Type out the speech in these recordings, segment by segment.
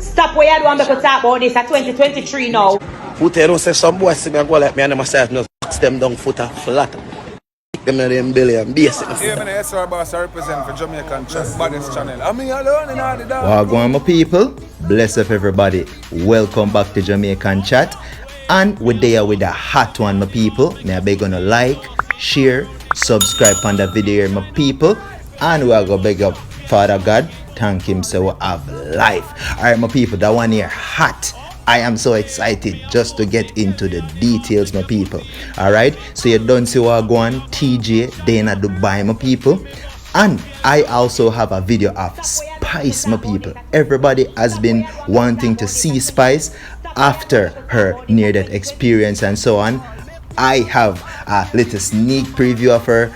Stop where you do and make us talk about this at 2023 now. Who tell you say some boys see me go like me and myself just box them down foot flat. Them in them belly and basic. Yeah, man, the SR boss I represent for Jamaican Baddest channel. I mean, alone in all the dance. Wagwan, my people. Bless up everybody. Welcome back to Jamaican Chat. And we're there with a hot one, my people. May I beg you to like, share, subscribe on the video, my people. And we're going to beg up Father God. Thank him so we have life. Alright, my people, that one here hot. I am so excited just to get into the details, my people. Alright, so you don't see what go on TJ Dana Dubai, my people. And I also have a video of Spice, my people. Everybody has been wanting to see Spice after her near-death experience and so on. I have a little sneak preview of her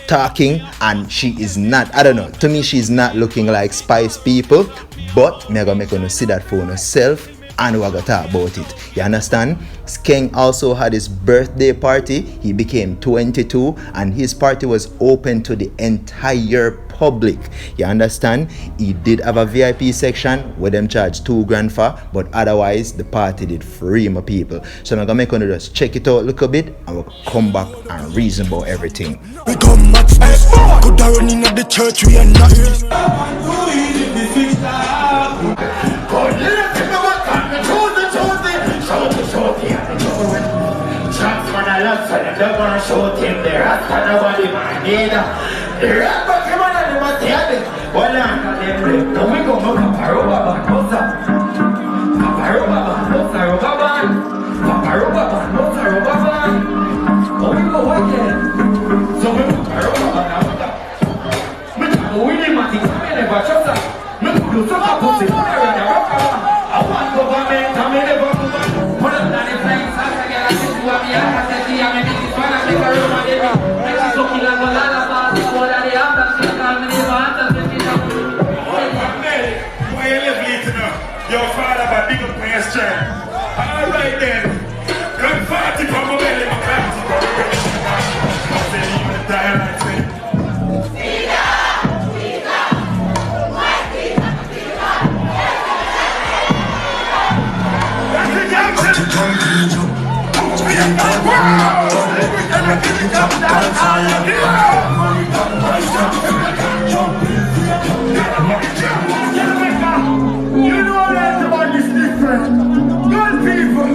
talking, and she is not, I don't know, to me she's not looking like Spice people, but I'm gonna make you see that for yourself and we're gonna talk about it. You understand? Skeng also had his birthday party. He became 22 and his party was open to the entire public. You understand? He did have a VIP section where them charged $2,000 for, but otherwise the party did free, my people. So I'm gonna make you just check it out a little bit and we'll come back and reason about everything. We come back first. Could have run in at the church, we are not this. They're gonna show him the rest of nobody man need. The rest of him and the material. Well, I'm going to go Paparoba Banosa. Paparoba Banosa Robaban. Paparoba Banosa Robaban. Oh, we go again. So we Paparoba Banosa. We go winning Matic. I never trust us. We do so much pussy. I want government. I may never go back. One of the things I get a sister of the other. Your father by big up my strength. Alright then. Good party from my belly, my party from my belly. I'm saying you wanna die like me. You know that everybody's different. Good people.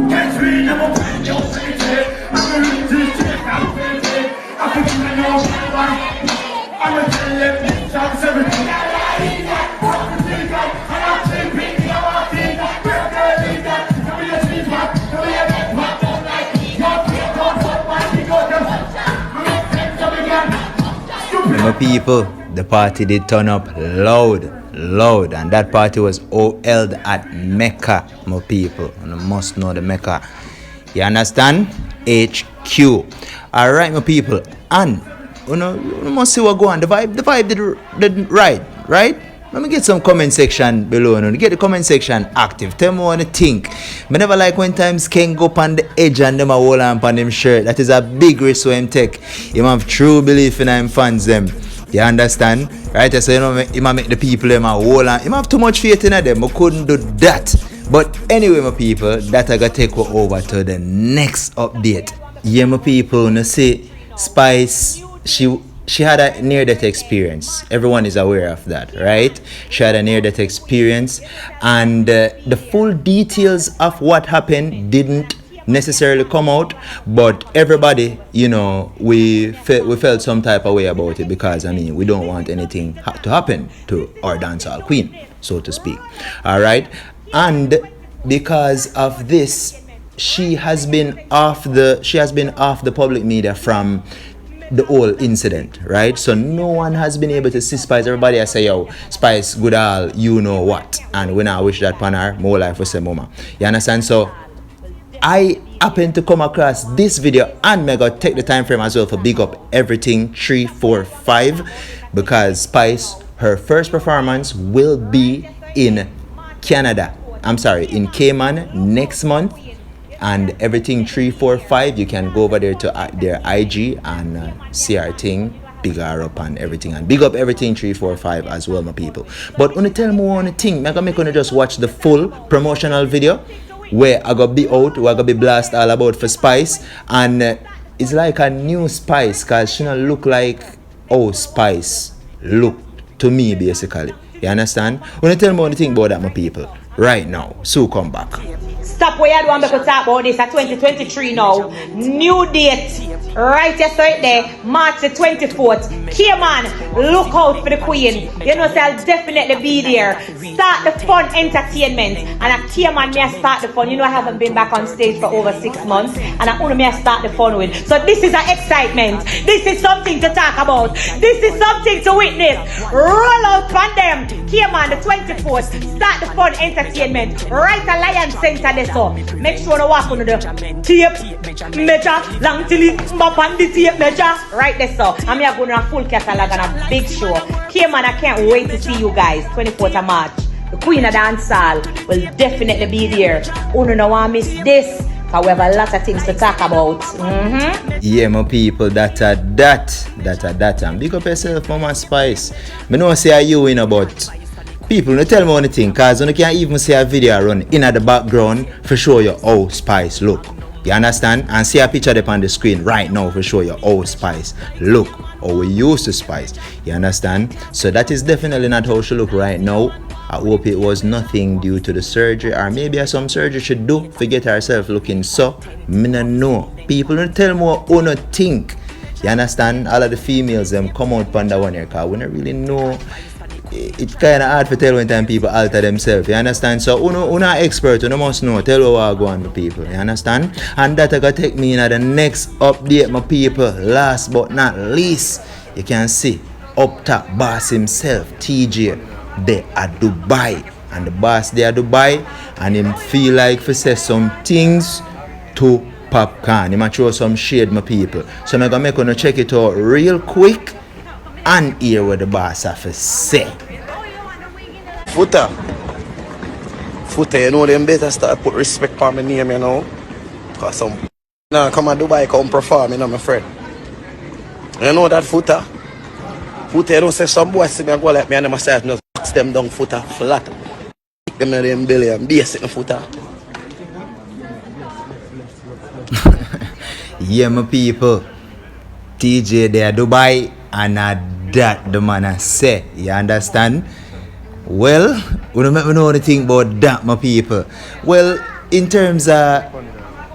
Catch me, I'm a friend, you're crazy. I'm a DJ, I'm crazy. I'm a friend, you're crazy. I'm a tell them this chance everything. My people, the party did turn up loud, and that party was held at Mecca, my people. And you must know the Mecca. You understand? HQ. Alright, my people. And you must see what go on. The vibe did right? Let me get some comment section below. Get the comment section active. Tell me what you think. I never like when times Ken go up on the edge and them a hold on them shirt. That is a big risk for him take. Him have true belief in him fans them. You understand? Right? So he might make the people them a hold on. He have too much faith in them. I couldn't do that. But anyway, my people, that I gotta take you over to the next update. Yeah, my people, you see, Spice, she had a near-death experience. Everyone is aware of that, right? She had a near-death experience, and the full details of what happened didn't necessarily come out, but everybody, we felt some type of way about it because, we don't want anything to happen to our dancehall queen, so to speak. All right, and because of this, she has been off the public media from the whole incident, right? So no one has been able to see Spice. Everybody has say, yo, Spice, good all, you know what? And when I wish that upon her, more life for say mama. You understand? So I happened to come across this video and I'm gonna take the time frame as well for big up everything 345 because Spice, her first performance will be in Canada. In Cayman next month. And everything 345, you can go over there to their IG and see our thing big her up and everything, and big up everything 345 as well, my people. But when you tell me one thing, I'm gonna just watch the full promotional video where I gotta be out, where I gotta be blast all about for Spice, and it's like a new Spice, cause she don't look like how Spice look to me basically. You understand? When you tell me one thing about that, my people, right now, so come back. Stop where you want me to talk about this at 2023 now. New date. Right here, so it there. March the 24th. K-Man, look out for the Queen. You know, so I'll definitely be there. Start the fun entertainment. And a K-Man may start the fun. You know, I haven't been back on stage for over 6 months. And I only may start the fun with. So this is an excitement. This is something to talk about. This is something to witness. Roll out from them. K-Man, the 24th. Start the fun entertainment. Right at Lion Center this. So make sure to walk on the tape measure, long till it map on the tape measure. Right there, so I'm here going to a full catalog and a big show. K-Man, I can't wait to see you guys. 24th of March. The Queen of Dancehall will definitely be there. Oh no, I miss this. Cause we have a lot of things to talk about. Yeah, my people, that. And big up yourself, Mama Spice. I know I say you in about. People, no tell me anything, cause you can't even see a video run in at the background for show you how Spice look. You understand? And see a picture up on the screen right now for show you how Spice look, how we used to Spice. You understand? So that is definitely not how she look right now. I hope it was nothing due to the surgery, or maybe some surgery should do to get herself looking so. Me no know. People, don't tell me what you think. You understand? All of the females them come out on that one here, cause we don't really know. It's kind of hard to tell when time people alter themselves, you understand? So, you're expert, you must know, tell what I go on, my people, you understand? And that I gotta take me in the next update, my people. Last but not least, you can see, up top boss himself, Teejay, they are Dubai. And the boss they are Dubai, and him feel like to say some things to Popcaan. He might throw some shade, my people. So I'm gonna make you check it out real quick and hear what the boss have to say. Footer, you know them better start put respect on my name, you know. Cause some now come to Dubai, come perform, you know, my friend. You know that Footer? Footer, you don't say some boys see me and go like me and myself, just box them down Footer flat. Them in them belly and base it in Footer. Yeah, my people. Teejay there, Dubai. And that the man I say, you understand? Well, we don't make me know anything about that, my people. Well, in terms of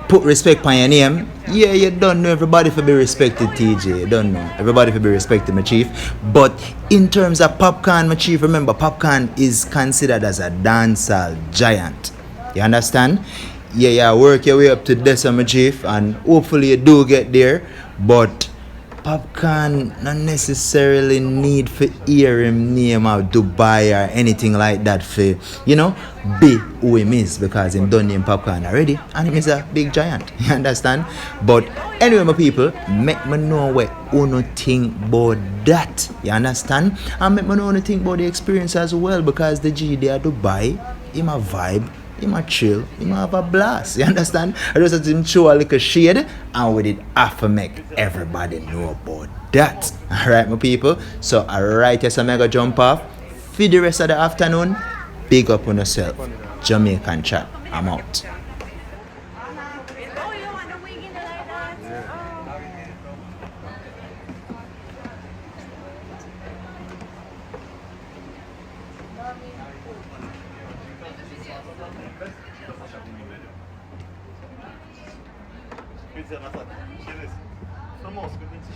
put respect on your name, yeah, you don't know everybody for be respected, Teejay. You don't know everybody for be respected, my chief. But in terms of Popcaan, my chief, remember Popcaan is considered as a dancehall giant. You understand? Yeah, work your way up to this, my chief, and hopefully you do get there. But Popcaan not necessarily need for hear him name out Dubai or anything like that for, you know, be who him is, because him done name Popcaan already and him is a big giant. You understand? But anyway, my people, make me know what you think about that. You understand? And make me know anything about the experience as well, because the G there Dubai, him a vibe. He might chill, he might have a blast, you understand? I just had to show a little shade, and we did have to make everybody know about that. Alright, my people? So, alright, yes, I'm gonna jump off. For the rest of the afternoon, big up on yourself. Jamaican chat. I'm out. Famoso, que eu tenho que